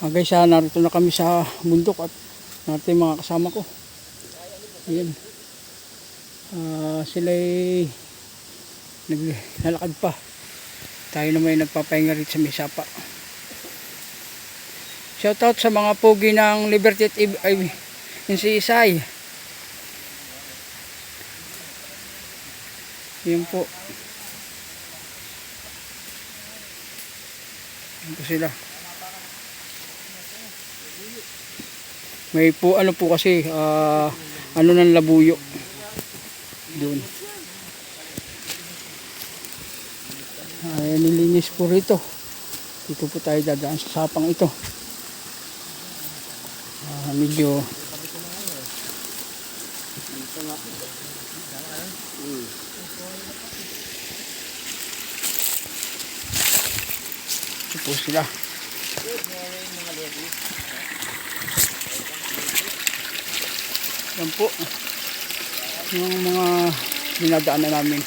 Guys, narito na kami sa bundok at narito yung mga kasama ko. Ayan. Sila'y naglalakad pa. Tayo naman yung nagpapahinga rito sa may sapa. Shoutout sa mga pogi ng Liberty at NCSI. Yan po. Yan po sila. May po ano po kasi ano ng labuyo doon. Nilinis po rito. Dito po tayo dadaan sa sapang ito. Medyo ito po sila. Yan po yung mga dinadaanan namin.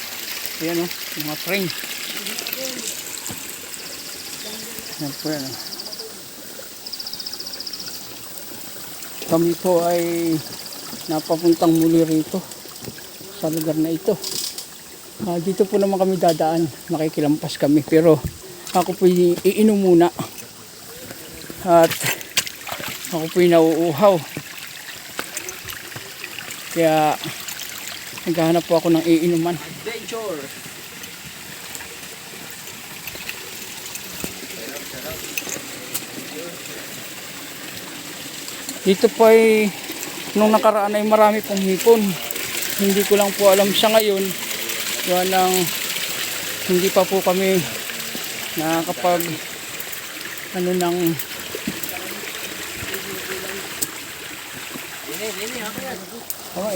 Ayan o, mga train. Yan po yan o. Kami po ay napapuntang muli rito sa lugar na ito. Dito po naman kami dadaan, nakikilampas kami, pero ako po iinom muna at ako po nauuhaw, kaya naghahanap po ako ng iinuman. Adventure! Dito po ay nung nakaraan ay marami pong hipon. Hindi ko lang po alam sa ngayon. Walang hindi pa po kami nakakapag ano ng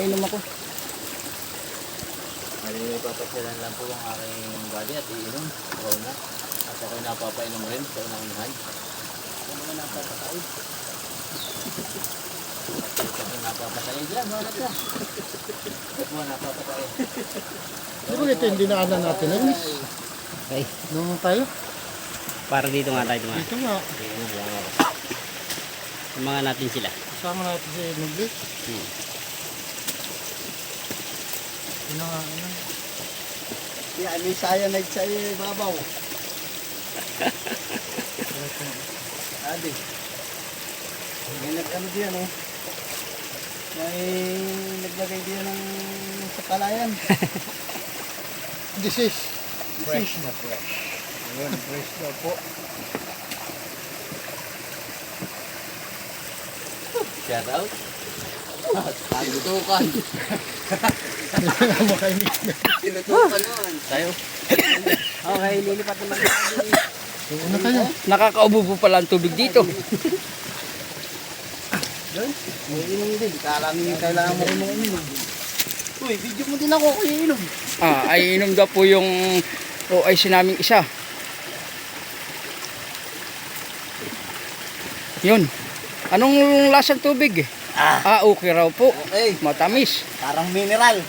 inom ako. Papasyalan lang po ang aking body at iinom. Ako na. At ako'y napapainom rin sa unang-unahan. Ako naman napapakain. Ako napapakain dyan, mga nata. Ako napapakain. Di ba ito yung dinaanan natin? Okay. Doon tayo? Para dito nga tayo dumaan. Dito nga. Mga natin sila. Kasama natin si Nugli. Ano nga, ano? Yeah, may cyanide sa babaw. Adi. May nag-ano diyan oh. May naglagay diyan ng sa palayan. This is Fresh na fresh. Ayan, fresh na po. Shout out. Tinutukan. Makainis na. Tinutukan naman. Tayo. Okay, lilipat naman natin. Una kayo. Nakakaubo po pala ang tubig dito. May inom din. Kailangan mo rin mong uminom. Uy, video mo din ako kung iinom. Ay inom daw po yung OIC naming isa. Yun. Anong lasang tubig? Okay raw po. Okay. Matamis. Parang mineral.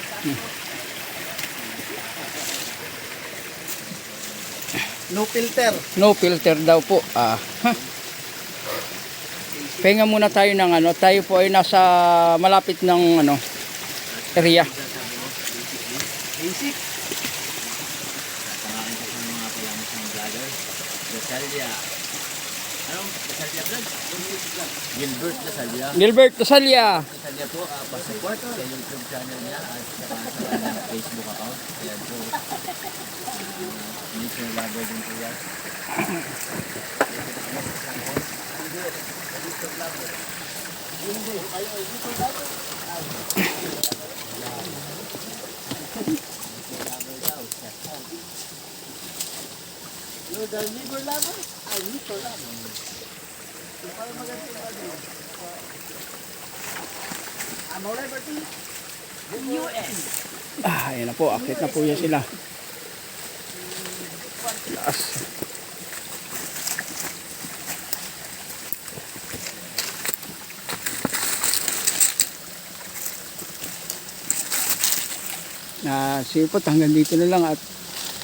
No filter. No filter daw po. Pahinga muna tayo ng ano. Tayo po ay nasa malapit ng ano area. Basic. Tangakin ko sa mga palamas ng vlogger. Dasalya. Anong Dasalya vlog? Gilbert Dasalya. Gilbert Dasalya. Dasalya po, pa-support sa YouTube channel niya at sa kanyang Facebook account. Ayan po. Nature vlogger din po yan. No, the liver lover? Ay, liver lover. Para maganda yung ano. Ano Liberty? US. Ayan na po. Akit na po yan sila. Taas. Sipot hanggang dito na lang at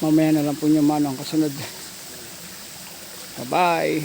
mamaya na lang po niya manong kasunod. Bye bye.